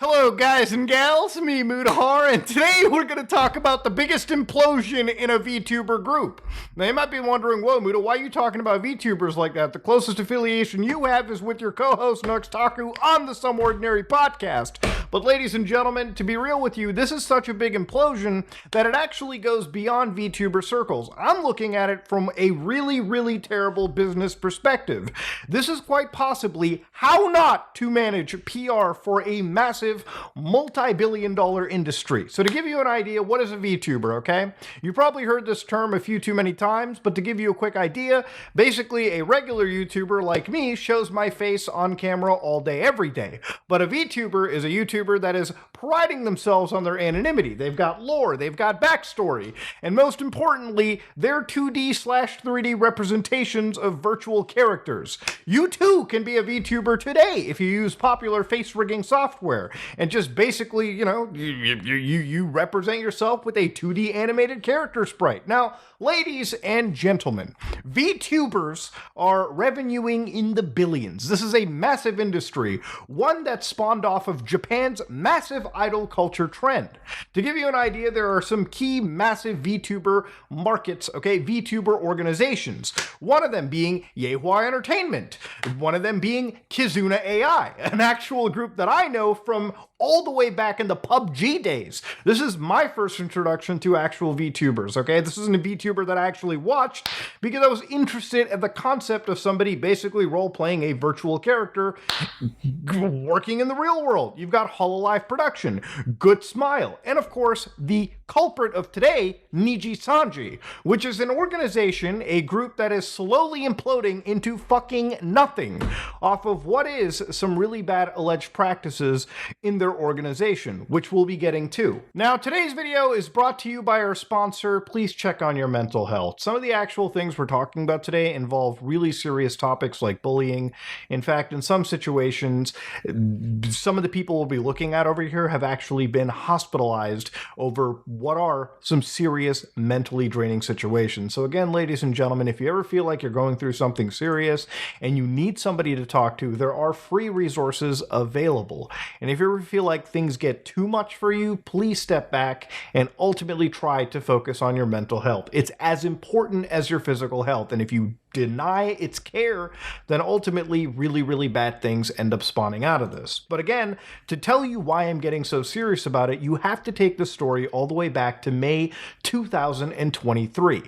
Hello guys and gals, me Mudahar, and today we're going to talk about the biggest implosion in a VTuber group. Now you might be wondering, whoa Muda, why are you talking about VTubers like that? The closest affiliation you have is with your co-host Nuxtaku on the Some Ordinary podcast. But ladies and gentlemen, to be real with you, this is such a big implosion that it actually goes beyond VTuber circles. I'm looking at it from a really terrible business perspective. This is quite possibly how not to manage PR for a massive multi-billion-dollar industry. So to give you an idea, what is a VTuber, okay? You probably heard this term a few too many times, but to give you a quick idea, basically a regular YouTuber like me shows my face on camera all day, every day. But a VTuber is a YouTuber that is priding themselves on their anonymity. They've got lore, they've got backstory, and most importantly, they're 2D/3D representations of virtual characters. You too can be a VTuber today if you use popular face rigging software and just basically, you represent yourself with a 2D animated character sprite. Now, ladies and gentlemen, VTubers are revenuing in the billions. This is a massive industry, one that spawned off of Japan's massive idol culture trend. To give you an idea, there are some key massive VTuber markets, okay, VTuber organizations. One of them being Yeihua Entertainment, one of them being Kizuna AI, an actual group that I know from all the way back in the PUBG days. This is my first introduction to actual VTubers, okay? This isn't a VTuber that I actually watched because I was interested in the concept of somebody basically role-playing a virtual character working in the real world. You've got Hololive Production, Good Smile, and of course, the culprit of today, Nijisanji, which is an organization, a group that is slowly imploding into fucking nothing off of what is some really bad alleged practices in their organization, which we'll be getting to. Now, today's video is brought to you by our sponsor. Please check on your mental health. Some of the actual things we're talking about today involve really serious topics like bullying. In fact, in some situations, some of the people we'll be looking at over here have actually been hospitalized over what are some serious mentally draining situations. So again, ladies and gentlemen, if you ever feel like you're going through something serious and you need somebody to talk to, there are free resources available. And if you ever feel like things get too much for you, please step back and ultimately try to focus on your mental health. It's as important as your physical health. And if you deny its care, then ultimately really bad things end up spawning out of this. But again, to tell you why I'm getting so serious about it, you have to take the story all the way back to May 2023.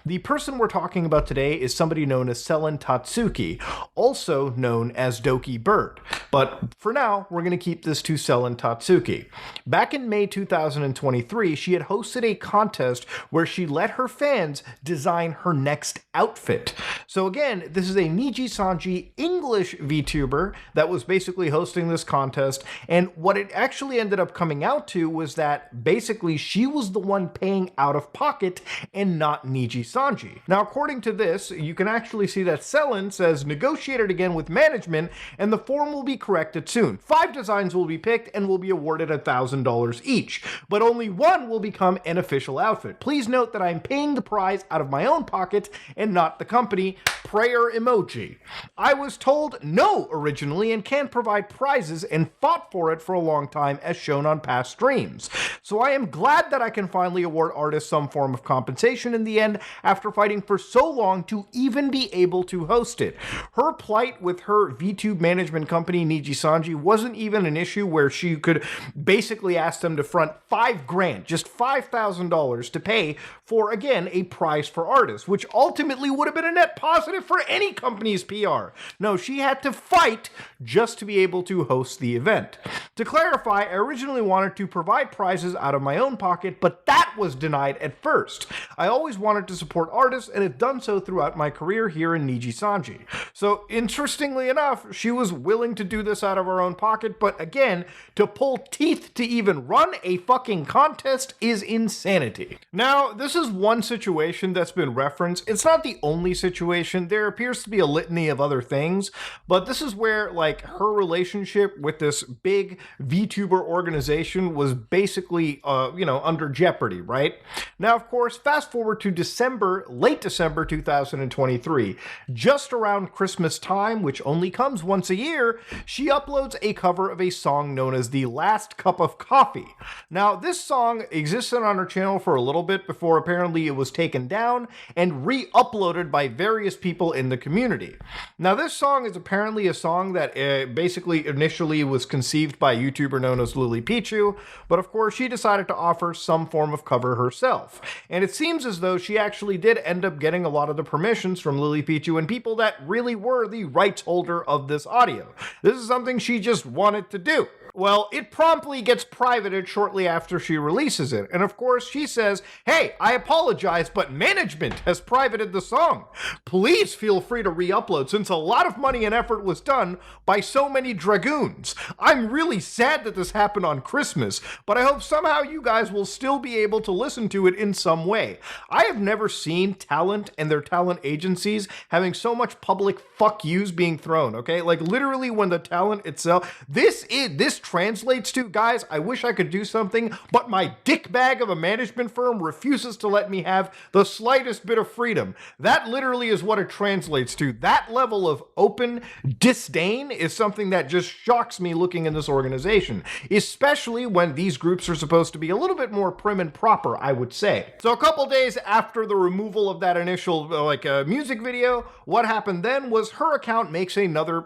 The person we're talking about today is somebody known as Selen Tatsuki, also known as Dokibird. But for now, we're going to keep this to Selen Tatsuki. Back in May 2023, she had hosted a contest where she let her fans design her next outfit. So again, this is a Nijisanji English VTuber that was basically hosting this contest, and what it actually ended up coming out to was that basically she was the one paying out of pocket and not Nijisanji. Now, according to this, you can actually see that Selen says negotiated again with management and the form will be corrected soon. 5 designs will be picked and will be awarded $1,000 each, but only one will become an official outfit. Please note that I'm paying the prize out of my own pocket and not the company. Prayer emoji. I was told no originally and can provide prizes and fought for it for a long time as shown on past streams. So I am glad that I can finally award artists some form of compensation in the end after fighting for so long to even be able to host it. Her plight with her VTube management company Nijisanji wasn't even an issue where she could basically ask them to front $5,000, just $5,000 to pay for, again, a prize for artists, which ultimately would have been a net positive for any company's PR. No, she had to fight just to be able to host the event. To clarify, I originally wanted to provide prizes out of my own pocket, but that was denied at first. I always wanted to support artists and have done so throughout my career here in Nijisanji. So interestingly enough, she was willing to do this out of her own pocket, but again, to pull teeth to even run a fucking contest is insanity. Now, this is one situation that's been referenced. It's not the only situation. There appears to be a litany of other things, but this is where, like, her relationship with this big VTuber organization was basically, under jeopardy, right? Now, of course, fast forward to late December 2023, just around Christmas time, which only comes once a year, she uploads a cover of a song known as The Last Cup of Coffee. Now, this song existed on her channel for a little bit before apparently it was taken down and re-uploaded by various people in the community. Now, this song is apparently a song that basically initially was conceived by a YouTuber known as Lily Pichu, but of course she decided to offer some form of cover herself. And it seems as though she actually did end up getting a lot of the permissions from Lily Pichu and people that really were the rights holder of this audio. This is something she just wanted to do. Well, it promptly gets privated shortly after she releases it. And of course, she says, "Hey, I apologize, but management has privated the song. Please feel free to re-upload since a lot of money and effort was done by so many dragoons. I'm really sad that this happened on Christmas, but I hope somehow you guys will still be able to listen to it in some way. I have never seen talent and their talent agencies having so much public fuck yous being thrown, okay? Like literally when the talent itself, this translates to, guys, I wish I could do something, but my dick bag of a management firm refuses to let me have the slightest bit of freedom. That literally is what it translates to. That level of open disdain is something that just shocks me looking in this organization, especially when these groups are supposed to be a little bit more prim and proper, I would say. So a couple days after the removal of that initial music video, what happened then was her account makes another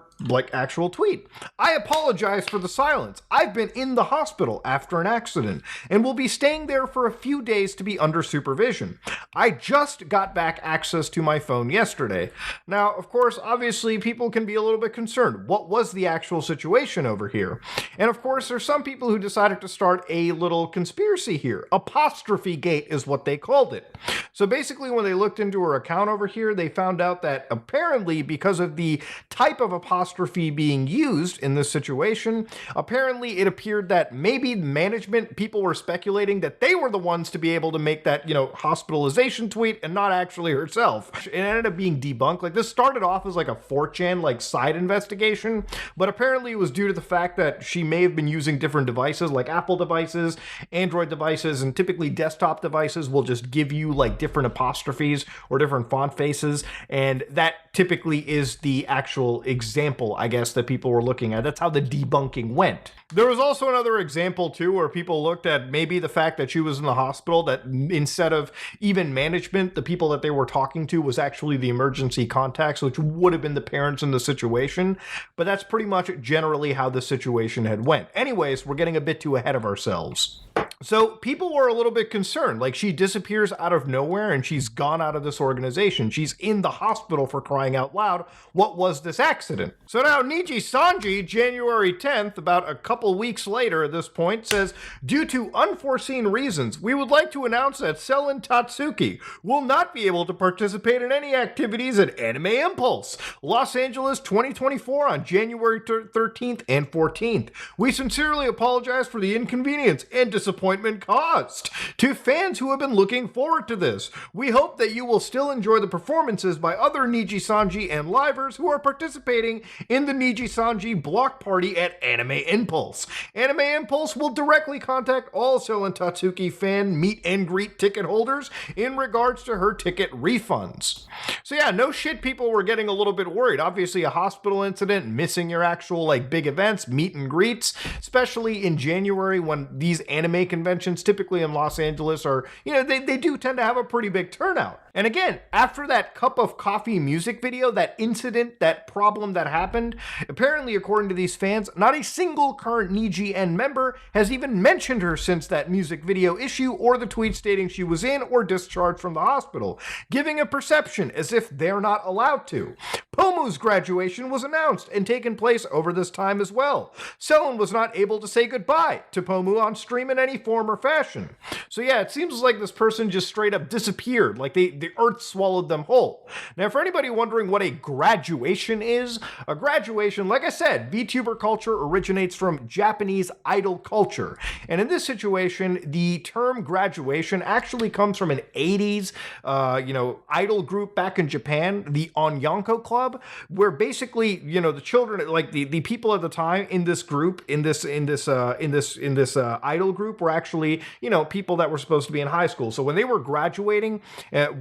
actual tweet. "I apologize for the silence. I've been in the hospital after an accident and will be staying there for a few days to be under supervision. I just got back access to my phone yesterday." Now, of course, obviously people can be a little bit concerned. What was the actual situation over here? And of course, there's some people who decided to start a little conspiracy here. Apostrophe gate is what they called it. So basically, when they looked into her account over here, they found out that apparently because of the type of apostrophe being used in this situation, apparently it appeared that maybe management people were speculating that they were the ones to be able to make that, hospitalization tweet and not actually herself. It ended up being debunked. This started off as a 4chan side investigation, but apparently it was due to the fact that she may have been using different devices like Apple devices, Android devices, and typically desktop devices will just give you different apostrophes or different font faces, and that typically is the actual example, I guess, that people were looking at. That's how the debunking went. There was also another example too where people looked at maybe the fact that she was in the hospital, that instead of even management, the people that they were talking to was actually the emergency contacts, which would have been the parents in the situation. But that's pretty much generally how the situation had went. Anyways, we're getting a bit too ahead of ourselves. So people were a little bit concerned, she disappears out of nowhere and she's gone out of this organization. She's in the hospital, for crying out loud. What was this accident? So now Nijisanji, January 10th, about a couple weeks later at this point, says, "Due to unforeseen reasons, we would like to announce that Selen Tatsuki will not be able to participate in any activities at Anime Impulse, Los Angeles 2024 on January 13th and 14th. We sincerely apologize for the inconvenience and disappointment caused to fans who have been looking forward to this. We hope that you will still enjoy the performances by other Nijisanji and livers who are participating in the Nijisanji block party at Anime Impulse. Anime Impulse will directly contact all Selen Tatsuki fan meet and greet ticket holders in regards to her ticket refunds." So yeah, no shit, people were getting a little bit worried. Obviously a hospital incident, missing your actual big events, meet and greets, especially in January when these anime conventions typically in Los Angeles are, they do tend to have a pretty big turnout. And again, after that cup of coffee music video, that incident, that problem that happened, apparently according to these fans, not a single current NIJN member has even mentioned her since that music video issue or the tweet stating she was in or discharged from the hospital, giving a perception as if they're not allowed to. Pomu's graduation was announced and taken place over this time as well. Selen was not able to say goodbye to Pomu on stream in any form or fashion. So yeah, it seems like this person just straight up disappeared, the earth swallowed them whole. Now, for anybody wondering what a graduation is, a graduation, like I said, VTuber culture originates from Japanese idol culture. And in this situation, the term graduation actually comes from an 80s, idol group back in Japan, the Onyanko Club. club, where basically, you know, the children, like the people at the time in this group, in this idol group, were actually, you know, people that were supposed to be in high school. So when they were graduating,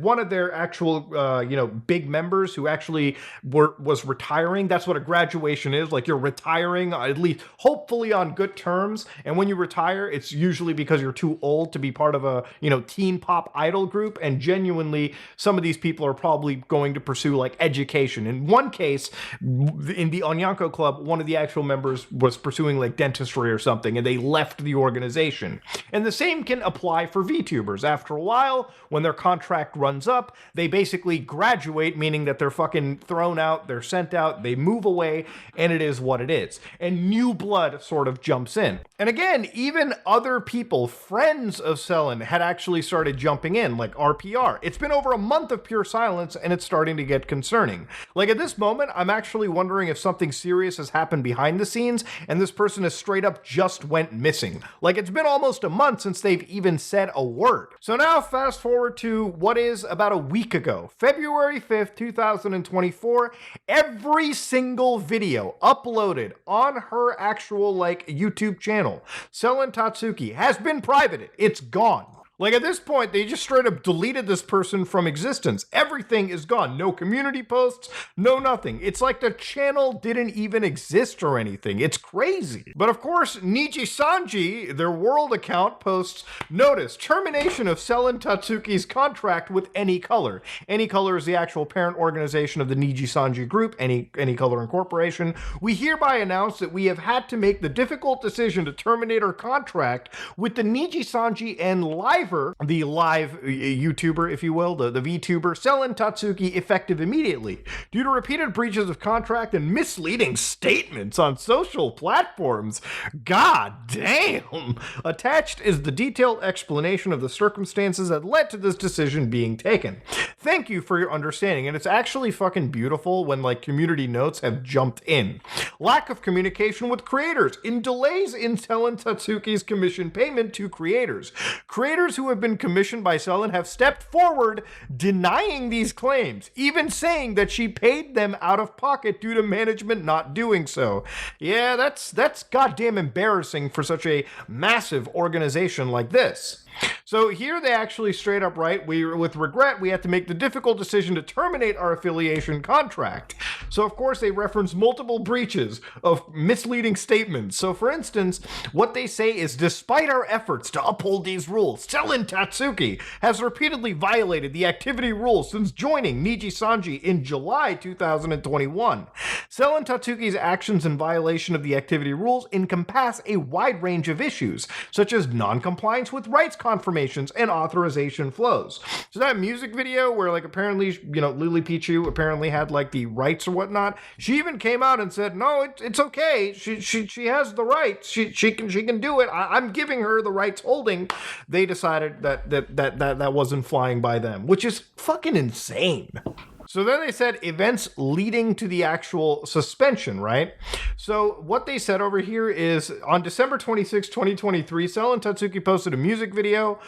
one of their actual, you know, big members who actually was retiring. That's what a graduation is. Like, you're retiring, at least hopefully on good terms. And when you retire, it's usually because you're too old to be part of a, you know, teen pop idol group. And genuinely, some of these people are probably going to pursue like education. In one case, in the Onyanko Club, one of the actual members was pursuing like dentistry or something, and they left the organization. And the same can apply for VTubers. After a while, when their contract runs up, they basically graduate, meaning that they're fucking thrown out, they're sent out, they move away, and it is what it is. And new blood sort of jumps in. And again, even other people, friends of Selen, had actually started jumping in, like RPR. It's been over a month of pure silence, and it's starting to get concerning. Like, at this moment, I'm actually wondering if something serious has happened behind the scenes, and this person has straight up just went missing. Like, it's been almost a month since they've even said a word. So now fast forward to what is about a week ago, February 5th, 2024, every single video uploaded on her actual, like, YouTube channel, Selen Tatsuki, has been privated. It's gone. Like, at this point, they just straight up deleted this person from existence. Everything is gone. No community posts, no nothing. It's like the channel didn't even exist or anything. It's crazy. But of course, Nijisanji, their world account, posts, notice, termination of Selen Tatsuki's contract with Any Color. Any Color is the actual parent organization of the Nijisanji group, Any Color Incorporation. We hereby announce that we have had to make the difficult decision to terminate our contract with the Nijisanji and the live YouTuber, if you will, the VTuber, Selen Tatsuki, effective immediately. Due to repeated breaches of contract and misleading statements on social platforms. God damn! Attached is the detailed explanation of the circumstances that led to this decision being taken. Thank you for your understanding, and it's actually fucking beautiful when, like, community notes have jumped in. Lack of communication with creators in delays in Selen Tatsuki's commission payment to creators. Creators who have been commissioned by Selen have stepped forward denying these claims, even saying that she paid them out of pocket due to management not doing so. Yeah, that's goddamn embarrassing for such a massive organization like this. So here they actually straight up write, with regret, we had to make the difficult decision to terminate our affiliation contract. So of course they reference multiple breaches of misleading statements. So for instance, what they say is, despite our efforts to uphold these rules, Selen Tatsuki has repeatedly violated the activity rules since joining Nijisanji in July 2021. Selen Tatsuki's actions in violation of the activity rules encompass a wide range of issues, such as non-compliance with rights confirmations and authorization flows. So that music video where, like, apparently, you know, Lily Pichu apparently had like the rights or whatnot, she even came out and said, no, it's okay. She has the rights. She can do it. I'm giving her the rights holding. They decided that wasn't flying by them, which is fucking insane. So then they said events leading to the actual suspension, right? So what they said over here is, on December 26, 2023, Selen Tatsuki posted a music video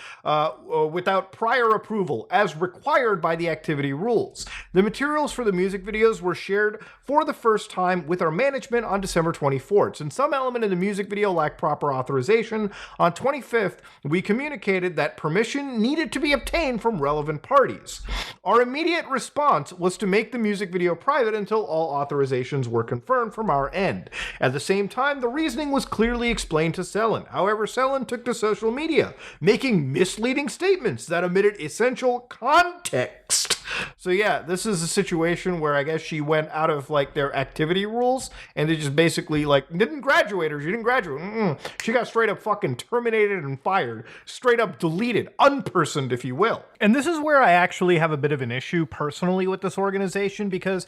without prior approval, as required by the activity rules. The materials for the music videos were shared for the first time with our management on December 24th. Since some element in the music video lacked proper authorization, on 25th, we communicated that permission needed to be obtained from relevant parties. Our immediate response was to make the music video private until all authorizations were confirmed from our end. At the same time, the reasoning was clearly explained to Selen. However, Selen took to social media, making misleading statements that omitted essential context. So yeah, this is a situation where I guess she went out of, like, their activity rules, and they just basically, like, didn't graduate her. She didn't graduate. She got straight up fucking terminated and fired. Straight up deleted. Unpersoned, if you will. And this is where I actually have a bit of an issue personally with this organization, because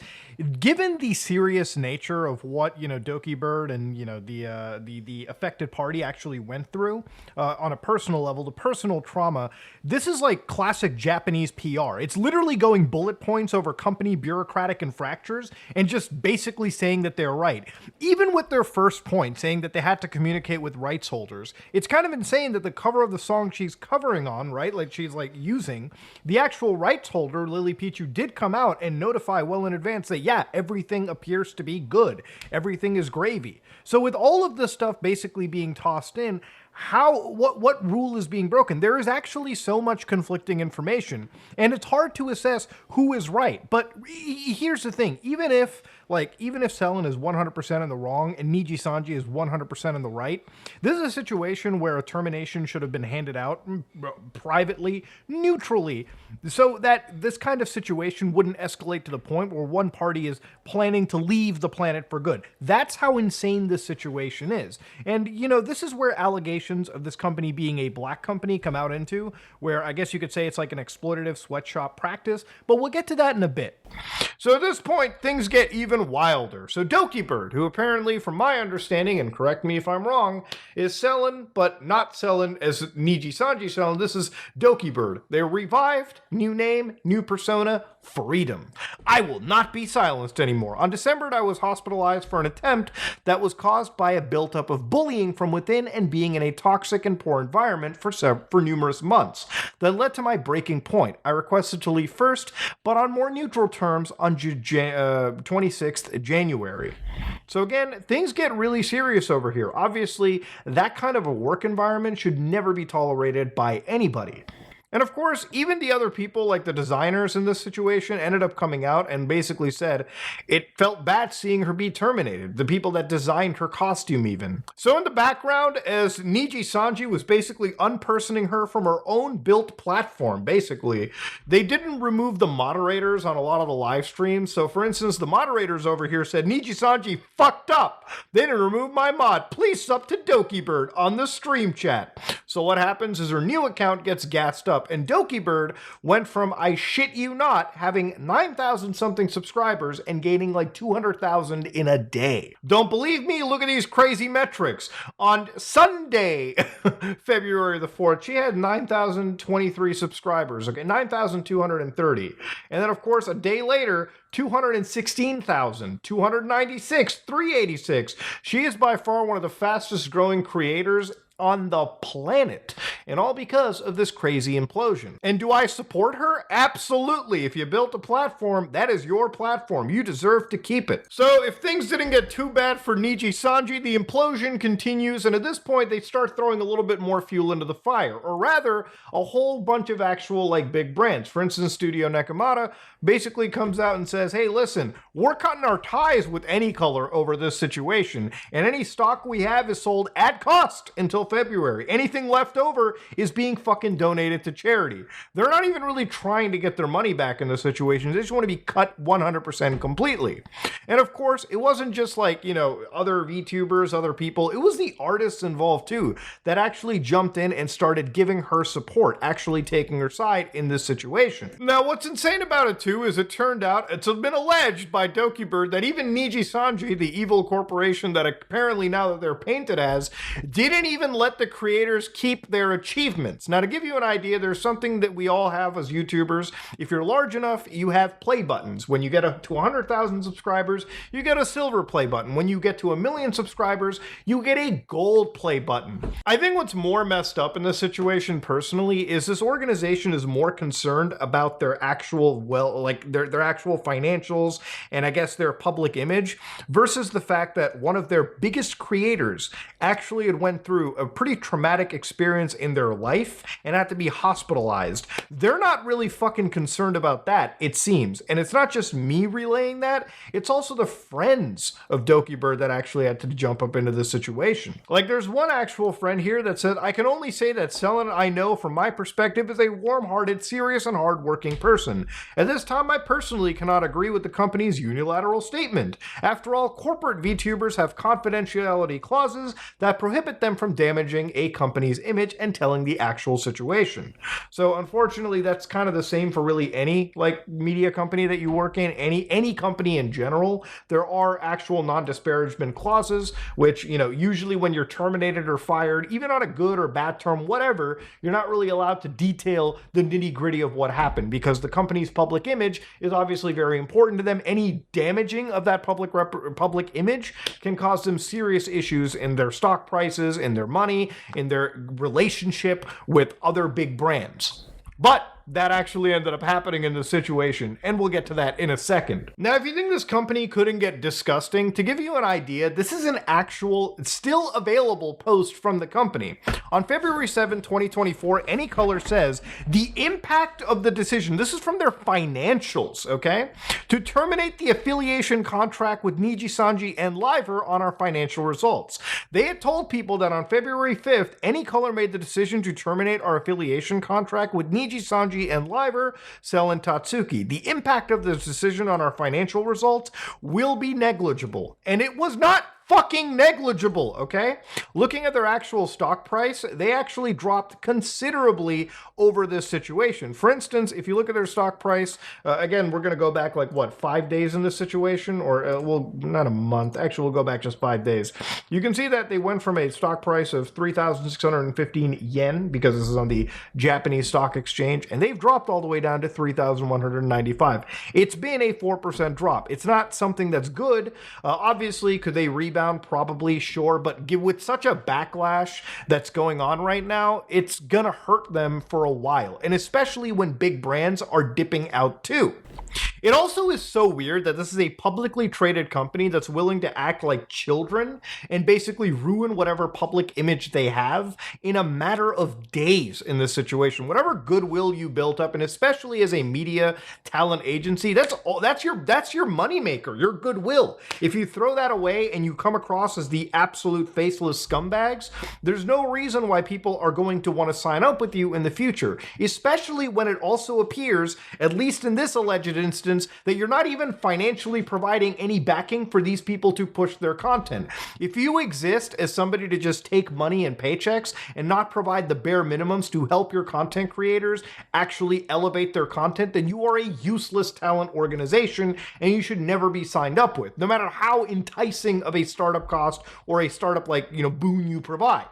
given the serious nature of what, you know, Dokibird and, you know, the affected party actually went through on a personal level, the personal trauma, this is like classic Japanese PR. It's literally going bullet bullet points over company bureaucratic infractors and just basically saying that they're right. Even with their first point, saying that they had to communicate with rights holders, it's kind of insane that the cover of the song she's covering on, right, like she's like using, the actual rights holder, Lily Pichu, did come out and notify well in advance that, yeah, everything appears to be good. Everything is gravy. So with all of this stuff basically being tossed in, what rule is being broken? There is actually so much conflicting information, and it's hard to assess who is right. But here's the thing, even if Selen is 100% in the wrong and Nijisanji is 100% in the right, this is a situation where a termination should have been handed out privately, neutrally, so that this kind of situation wouldn't escalate to the point where one party is planning to leave the planet for good. That's how insane this situation is. And, you know, this is where allegations of this company being a black company come out into, where I guess you could say it's like an exploitative sweatshop practice, but we'll get to that in a bit. So at this point, things get even wilder. So Dokibird, who apparently, from my understanding, and correct me if I'm wrong, is Selen, but not Selen as Nijisanji Selen. This is Dokibird. They're revived, new name, new persona, freedom. I will not be silenced anymore. On December, I was hospitalized for an attempt that was caused by a buildup of bullying from within and being in a toxic and poor environment for numerous months. That led to my breaking point. I requested to leave first, but on more neutral terms on 26th January. So again, things get really serious over here. Obviously, that kind of a work environment should never be tolerated by anybody. And of course, even the other people, like the designers in this situation, ended up coming out and basically said it felt bad seeing her be terminated. The people that designed her costume even. So in the background, as Nijisanji was basically unpersoning her from her own built platform, basically, they didn't remove the moderators on a lot of the live streams. So for instance, the moderators over here said, Nijisanji fucked up. They didn't remove my mod. Please sub to Dokibird on the stream chat. So what happens is her new account gets gassed up. And Dokibird went from, I shit you not, having 9,000 something subscribers and gaining like 200,000 in a day. Don't believe me? Look at these crazy metrics. On Sunday, February the 4th, she had 9,023 subscribers. Okay, 9,230. And then of course, a day later, 216,000, 296, 386. She is by far one of the fastest growing creators on the planet, and all because of this crazy implosion. And do I support her? Absolutely. If you built a platform, that is your platform. You deserve to keep it. So if things didn't get too bad for Nijisanji, the implosion continues, and at this point they start throwing a little bit more fuel into the fire, or rather, a whole bunch of actual like big brands. For instance, Studio Nekomata basically comes out and says, hey, listen, we're cutting our ties with Any Color over this situation, and any stock we have is sold at cost until February. Anything left over is being fucking donated to charity. They're not even really trying to get their money back in this situation. They just want to be cut 100% completely. And of course, it wasn't just like, you know, other VTubers, other people. It was the artists involved too that actually jumped in and started giving her support, actually taking her side in this situation. Now, what's insane about it too is it turned out, it's been alleged by Dokibird that even Nijisanji, the evil corporation that apparently now that they're painted as, didn't even let the creators keep their achievements. Now, to give you an idea, there's something that we all have as YouTubers. If you're large enough, you have play buttons. When you get to 100,000 subscribers, you get a silver play button. When you get to 1 million subscribers, you get a gold play button. I think what's more messed up in this situation personally is this organization is more concerned about their actual, well, like their actual financials and I guess their public image versus the fact that one of their biggest creators actually had went through a pretty traumatic experience in their life and had to be hospitalized. They're not really fucking concerned about that, it seems. And it's not just me relaying that, it's also the friends of Dokibird that actually had to jump up into this situation. Like, there's one actual friend here that said, I can only say that Selen, I know from my perspective, is a warm-hearted, serious, and hard-working person. At this time, I personally cannot agree with the company's unilateral statement. After all, corporate VTubers have confidentiality clauses that prohibit them from damaging a company's image and telling the actual situation. So unfortunately, that's kind of the same for really any like media company that you work in, any company in general. There are actual non-disparagement clauses, which, you know, usually when you're terminated or fired, even on a good or bad term, whatever, you're not really allowed to detail the nitty-gritty of what happened, because the company's public image is obviously very important to them. Any damaging of that public image can cause them serious issues in their stock prices, in their money, in their relationship with other big brands. But that actually ended up happening in this situation, and we'll get to that in a second. Now, if you think this company couldn't get disgusting, to give you an idea, this is an actual, still available post from the company. On February 7, 2024, Any Color says, the impact of the decision, this is from their financials, okay, to terminate the affiliation contract with Nijisanji and Liver on our financial results. They had told people that on February 5th, Any Color made the decision to terminate our affiliation contract with Nijisanji and Liver, Selen Tatsuki. The impact of this decision on our financial results will be negligible. And it was not fucking negligible, okay? Looking at their actual stock price, they actually dropped considerably over this situation. For instance, if you look at their stock price, again, we're going to go back like, what, 5 days in this situation? Or, well, not a month. Actually, we'll go back just 5 days. You can see that they went from a stock price of 3,615 yen, because this is on the Japanese stock exchange, and they've dropped all the way down to 3,195. It's been a 4% drop. It's not something that's good. Obviously, could they rebound? Probably, sure, but with such a backlash that's going on right now, it's gonna hurt them for a while, and especially when big brands are dipping out too. It also is so weird that this is a publicly traded company that's willing to act like children and basically ruin whatever public image they have in a matter of days in this situation. Whatever goodwill you built up, and especially as a media talent agency, that's your moneymaker, your goodwill. If you throw that away and you come across as the absolute faceless scumbags, there's no reason why people are going to want to sign up with you in the future, especially when it also appears, at least in this alleged instance, that you're not even financially providing any backing for these people to push their content. If you exist as somebody to just take money and paychecks and not provide the bare minimums to help your content creators actually elevate their content, then you are a useless talent organization and you should never be signed up with, no matter how enticing of a startup cost or a startup like, boon you provide.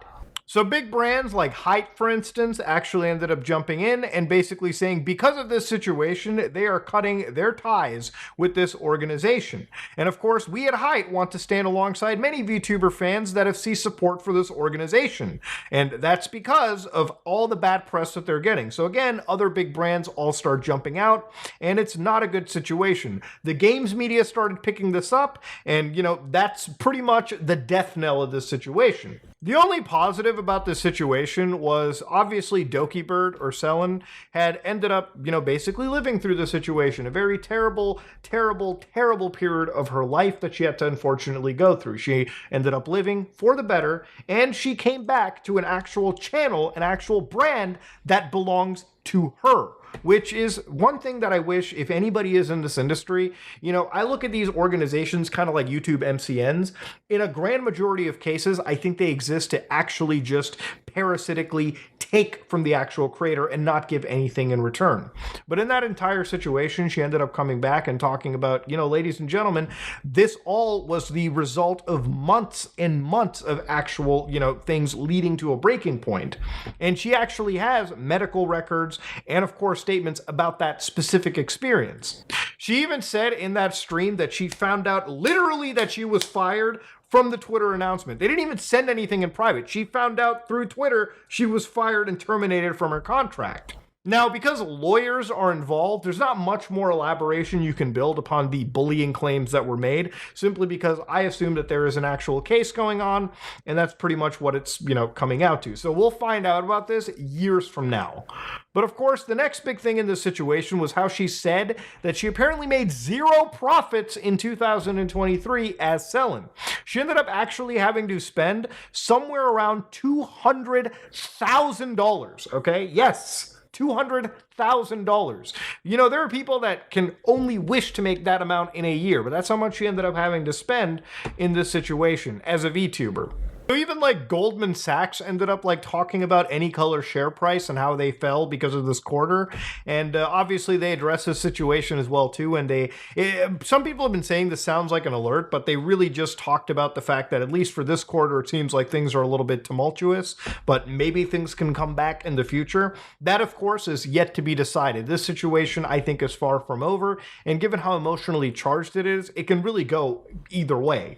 So big brands like Height, for instance, actually ended up jumping in and basically saying because of this situation, they are cutting their ties with this organization. And of course, we at Height want to stand alongside many VTuber fans that have seen support for this organization. And that's because of all the bad press that they're getting. So again, other big brands all start jumping out, and it's not a good situation. The games media started picking this up, and that's pretty much the death knell of this situation. The only positive about this situation was obviously Dokibird, or Selen, had ended up, basically living through the situation. A very terrible, terrible, terrible period of her life that she had to unfortunately go through. She ended up living for the better, and she came back to an actual channel, an actual brand that belongs to her. Which is one thing that I wish, if anybody is in this industry, I look at these organizations kind of like YouTube MCNs. In a grand majority of cases, I think they exist to actually just parasitically take from the actual creator and not give anything in return. But in that entire situation, she ended up coming back and talking about, ladies and gentlemen, this all was the result of months and months of actual, things leading to a breaking point. And she actually has medical records and, of course, statements about that specific experience. She even said in that stream that she found out literally that she was fired from the Twitter announcement. They didn't even send anything in private. She found out through Twitter she was fired and terminated from her contract. Now, because lawyers are involved, there's not much more elaboration you can build upon the bullying claims that were made, simply because I assume that there is an actual case going on, and that's pretty much what it's, coming out to. So we'll find out about this years from now. But of course, the next big thing in this situation was how she said that she apparently made zero profits in 2023 as Selen. She ended up actually having to spend somewhere around $200,000, okay? Yes. $200,000. There are people that can only wish to make that amount in a year, but that's how much she ended up having to spend in this situation as a VTuber. So even like Goldman Sachs ended up like talking about Any Color share price and how they fell because of this quarter, and obviously they address this situation as well too. And some people have been saying this sounds like an alert, but they really just talked about the fact that at least for this quarter, it seems like things are a little bit tumultuous, but maybe things can come back in the future. That, of course, is yet to be decided. This situation, I think, is far from over, and given how emotionally charged it is, it can really go either way.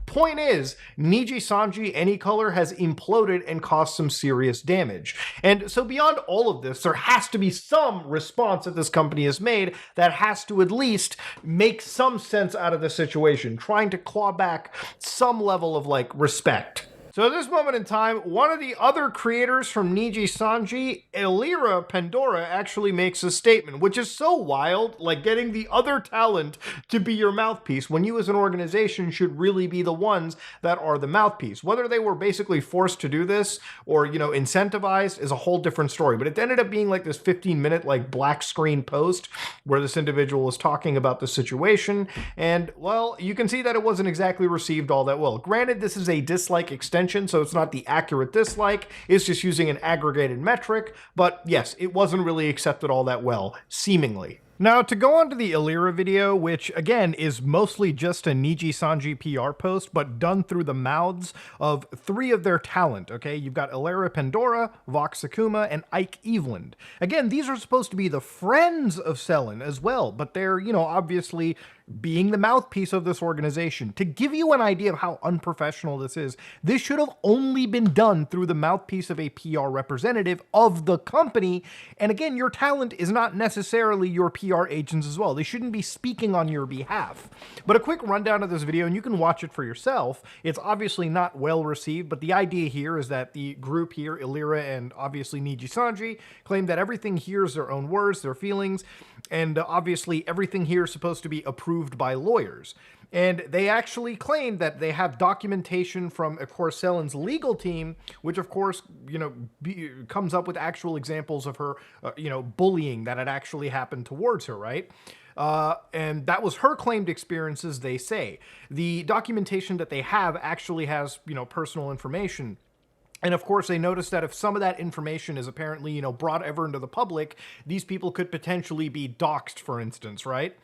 Point is, Nijisanji Any Color has imploded and caused some serious damage. And so beyond all of this, there has to be some response that this company has made that has to at least make some sense out of the situation, trying to claw back some level of like respect. So at this moment in time, one of the other creators from Nijisanji, Elira Pandora, actually makes a statement, which is so wild, like getting the other talent to be your mouthpiece when you as an organization should really be the ones that are the mouthpiece. Whether they were basically forced to do this or, incentivized is a whole different story. But it ended up being like this 15-minute like black screen post where this individual was talking about the situation. And, well, you can see that it wasn't exactly received all that well. Granted, this is a dislike extension, so it's not the accurate dislike, it's just using an aggregated metric, but yes, it wasn't really accepted all that well, seemingly. Now, to go on to the Elira video, which, again, is mostly just a Nijisanji PR post, but done through the mouths of 3 of their talent, okay? You've got Elira Pandora, Vox Akuma, and Ike Eveland. Again, these are supposed to be the friends of Selen as well, but they're, obviously being the mouthpiece of this organization. To give you an idea of how unprofessional this is, this should have only been done through the mouthpiece of a PR representative of the company. And again, your talent is not necessarily your PR agents as well. They shouldn't be speaking on your behalf. But a quick rundown of this video, and you can watch it for yourself. It's obviously not well received, but the idea here is that the group here, Elira and obviously Nijisanji, claim that everything here is their own words, their feelings, and obviously everything here is supposed to be approved by lawyers. And they actually claim that they have documentation from, of course, Selen's legal team, which, of course, comes up with actual examples of her, bullying that had actually happened towards her, right? And that was her claimed experiences, they say. The documentation that they have actually has, personal information. And of course, they noticed that if some of that information is apparently, brought ever into the public, these people could potentially be doxxed, for instance, right?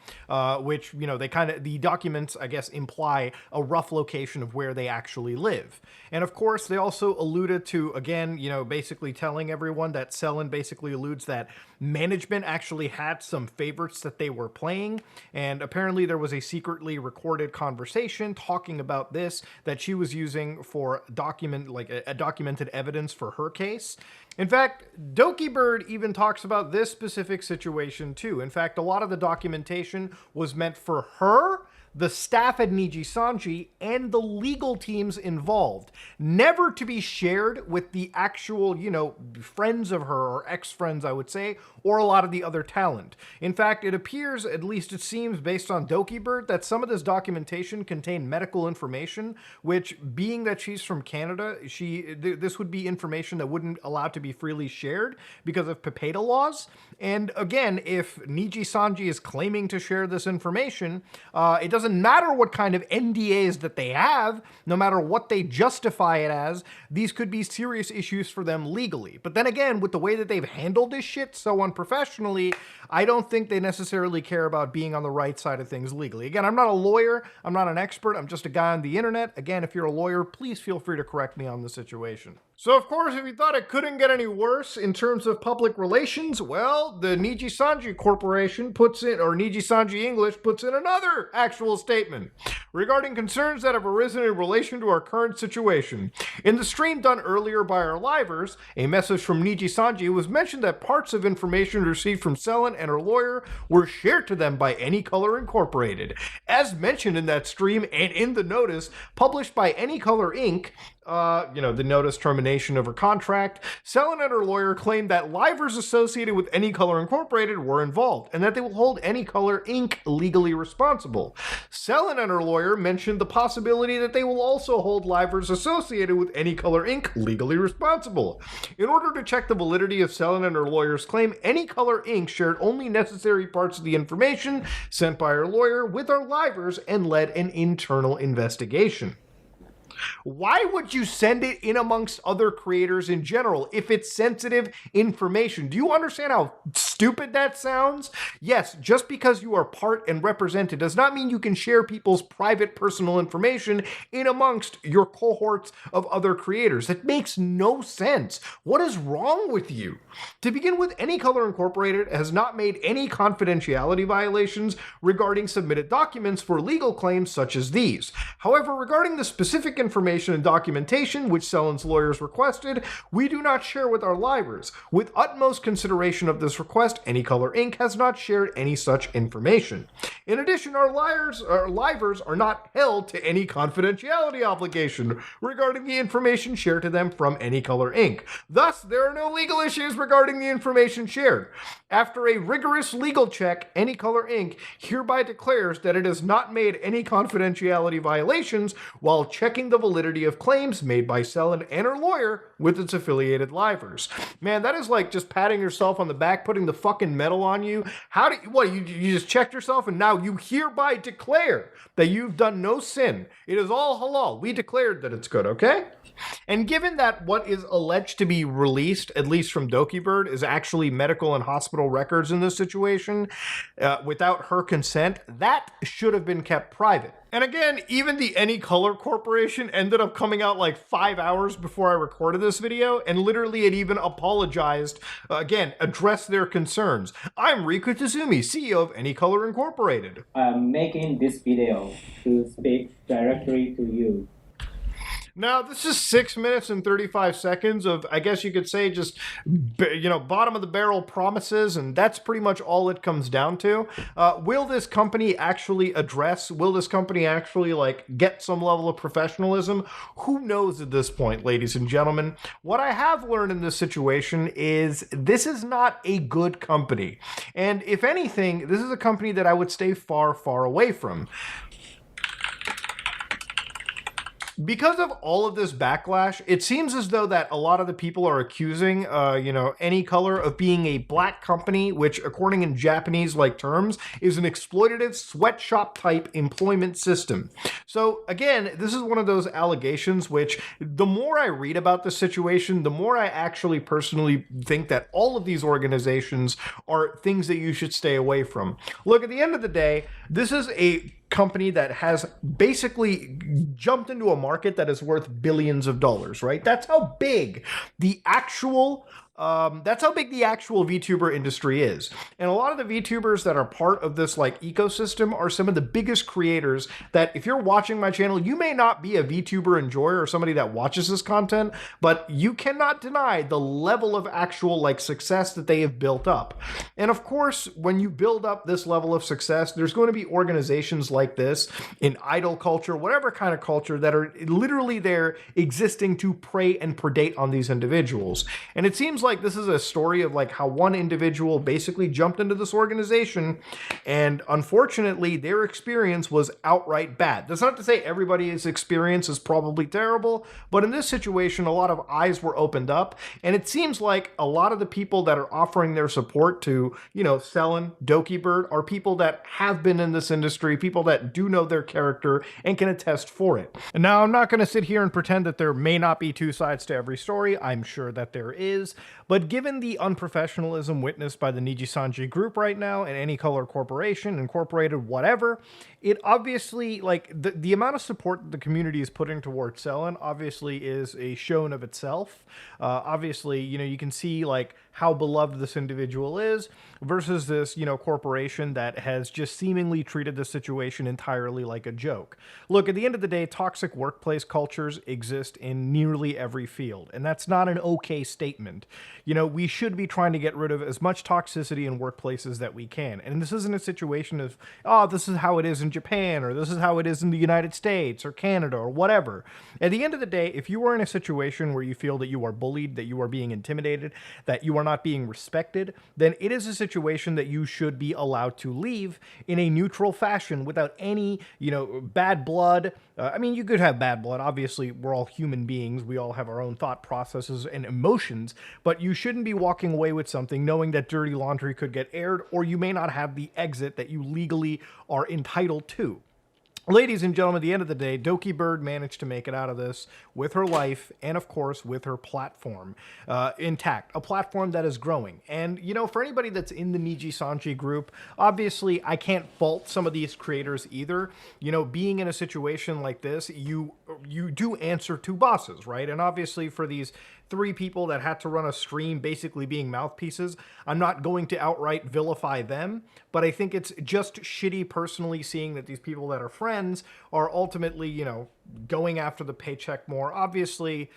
Which, the documents, I guess, imply a rough location of where they actually live. And of course, they also alluded to, again, basically telling everyone that Selen basically alludes that management actually had some favorites that they were playing. And apparently there was a secretly recorded conversation talking about this that she was using for documented evidence for her case. In fact, Dokibird even talks about this specific situation too. In fact, a lot of the documentation was meant for her, the staff at Nijisanji, and the legal teams involved, never to be shared with the actual, friends of her, or ex-friends, I would say, or a lot of the other talent. In fact, it appears, at least it seems, based on Dokibird, that some of this documentation contained medical information, which, being that she's from Canada, this would be information that wouldn't allow to be freely shared because of PIPEDA laws. And again, if Nijisanji is claiming to share this information, it doesn't matter what kind of NDAs that they have, no matter what they justify it as, these could be serious issues for them legally. But then again, with the way that they've handled this shit so unprofessionally, I don't think they necessarily care about being on the right side of things legally. Again, I'm not a lawyer, I'm not an expert, I'm just a guy on the internet. Again, if you're a lawyer, please feel free to correct me on the situation. So of course, if you thought it couldn't get any worse in terms of public relations, well, the Nijisanji Corporation Nijisanji English puts in another actual statement regarding concerns that have arisen in relation to our current situation. In the stream done earlier by our livers, a message from Nijisanji was mentioned that parts of information received from Selen and her lawyer were shared to them by Any Color Incorporated. As mentioned in that stream and in the notice published by Any Color Inc., the notice termination of her contract, Selen and her lawyer claimed that livers associated with Any Color Incorporated were involved, and that they will hold Any Color Inc. legally responsible. Selen and her lawyer mentioned the possibility that they will also hold livers associated with Any Color Inc. legally responsible. In order to check the validity of Selen and her lawyer's claim, Any Color Inc. shared only necessary parts of the information sent by her lawyer with our livers and led an internal investigation. Why would you send it in amongst other creators in general if it's sensitive information? Do you understand how stupid that sounds? Yes, just because you are part and represented does not mean you can share people's private personal information in amongst your cohorts of other creators. That makes no sense. What is wrong with you? To begin with, Any Color Incorporated has not made any confidentiality violations regarding submitted documents for legal claims such as these. However, regarding the specific information and documentation which Selen's lawyers requested, we do not share with our livers. With utmost consideration of this request, Any Color Inc. has not shared any such information. In addition, our livers are not held to any confidentiality obligation regarding the information shared to them from Any Color Inc. Thus, there are no legal issues regarding the information shared. After a rigorous legal check, Any Color Inc. hereby declares that it has not made any confidentiality violations while checking the validity of claims made by Selen and her lawyer with its affiliated livers. Man, that is like just patting yourself on the back, putting the fucking medal on you. How do you just checked yourself and now you hereby declare that you've done no sin. It is all halal. We declared that it's good, okay? And given that what is alleged to be released, at least from Dokibird, is actually medical and hospital records in this situation, without her consent, that should have been kept private. And again, even the Any Color Corporation ended up coming out like 5 hours before I recorded this video, and literally it even apologized, again, addressed their concerns. I'm Riku Tazumi, CEO of Any Color Incorporated. I'm making this video to speak directly to you. Now, this is 6 minutes and 35 seconds of, I guess you could say, just, bottom of the barrel promises, and that's pretty much all it comes down to. Will this company actually get some level of professionalism? Who knows at this point, ladies and gentlemen? What I have learned in this situation is this is not a good company. And if anything, this is a company that I would stay far, far away from. Because of all of this backlash, it seems as though that a lot of the people are accusing, Any Color of being a black company, which, according in Japanese-like terms, is an exploitative sweatshop type employment system. So again, this is one of those allegations which, the more I read about the situation, the more I actually personally think that all of these organizations are things that you should stay away from. Look, at the end of the day, this is a company that has basically jumped into a market that is worth billions of dollars, right? That's how big the actual VTuber industry is. And a lot of the VTubers that are part of this ecosystem are some of the biggest creators that, if you're watching my channel, you may not be a VTuber enjoyer or somebody that watches this content, but you cannot deny the level of actual success that they have built up. And of course, when you build up this level of success, there's going to be organizations like this in idol culture, whatever kind of culture, that are literally there existing to prey and predate on these individuals. And it seems like this is a story of how one individual basically jumped into this organization, and unfortunately their experience was outright bad. That's not to say everybody's experience is probably terrible, but in this situation a lot of eyes were opened up, and it seems like a lot of the people that are offering their support to, Selen, Dokibird, are people that have been in this industry, people that do know their character and can attest for it. And now, I'm not going to sit here and pretend that there may not be two sides to every story. I'm sure that there is. But given the unprofessionalism witnessed by the Nijisanji group right now, and Any Color Corporation, Incorporated, whatever, it obviously, the amount of support that the community is putting towards Selen obviously is a shown of itself. Obviously, you can see, how beloved this individual is versus this, corporation that has just seemingly treated the situation entirely like a joke. Look, at the end of the day, toxic workplace cultures exist in nearly every field, and that's not an okay statement. We should be trying to get rid of as much toxicity in workplaces that we can. And this isn't a situation of, this is how it is in Japan, or this is how it is in the United States or Canada or whatever. At the end of the day, if you are in a situation where you feel that you are bullied, that you are being intimidated, that you are not being respected, then it is a situation that you should be allowed to leave in a neutral fashion without any, bad blood. You could have bad blood. Obviously, we're all human beings. We all have our own thought processes and emotions, but you shouldn't be walking away with something knowing that dirty laundry could get aired, or you may not have the exit that you legally are entitled to. Ladies and gentlemen, at the end of the day, Dokibird managed to make it out of this with her life and, of course, with her platform intact. A platform that is growing. And, you know, for anybody that's in the Nijisanji group, obviously, I can't fault some of these creators either. You know, being in a situation like this, you do answer to bosses, right? And obviously, for these 3 people that had to run a stream basically being mouthpieces, I'm not going to outright vilify them, but I think it's just shitty personally seeing that these people that are friends are ultimately, you know, going after the paycheck more. Obviously,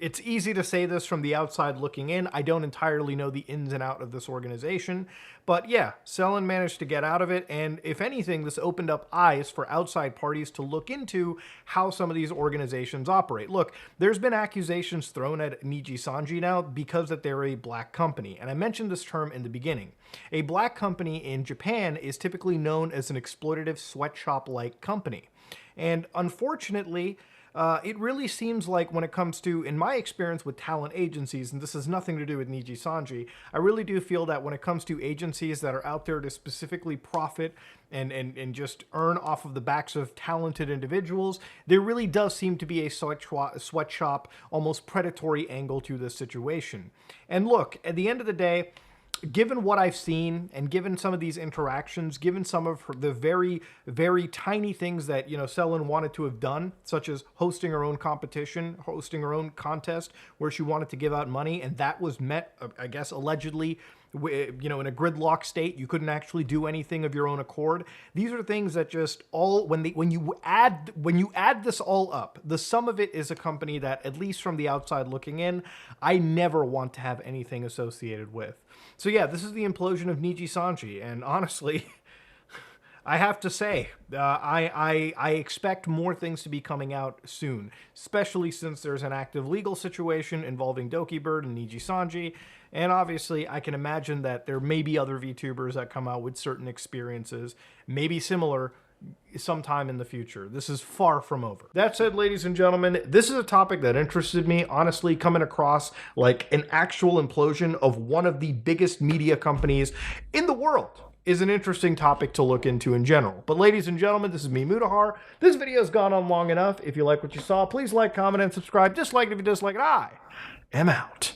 it's easy to say this from the outside looking in. I don't entirely know the ins and outs of this organization. But yeah, Selen managed to get out of it. And if anything, this opened up eyes for outside parties to look into how some of these organizations operate. Look, there's been accusations thrown at Nijisanji now because that they're a black company. And I mentioned this term in the beginning. A black company in Japan is typically known as an exploitative sweatshop-like company. And unfortunately, it really seems like when it comes to, in my experience with talent agencies, and this has nothing to do with Nijisanji, I really do feel that when it comes to agencies that are out there to specifically profit and just earn off of the backs of talented individuals, there really does seem to be a sweatshop, almost predatory angle to this situation. And look, at the end of the day, given what I've seen and given some of these interactions, given some of the very, very tiny things that, you know, Selen wanted to have done, such as hosting her own competition, hosting her own contest where she wanted to give out money, and that was met, I guess, allegedly, you know, in a gridlock state, you couldn't actually do anything of your own accord. These are things that just all, when you add this all up, the sum of it is a company that, at least from the outside looking in, I never want to have anything associated with. So yeah, this is the implosion of Nijisanji, and honestly, I have to say, I expect more things to be coming out soon, especially since there's an active legal situation involving Dokibird and Nijisanji, and obviously I can imagine that there may be other VTubers that come out with certain experiences, maybe similar, sometime in the future. This is far from over. That said, ladies and gentlemen, this is a topic that interested me, honestly, coming across like an actual implosion of one of the biggest media companies in the world is an interesting topic to look into in general. But ladies and gentlemen, this is me, Mutahar. This video has gone on long enough. If you like what you saw, please like, comment, and subscribe. Dislike it if you dislike it. I am out.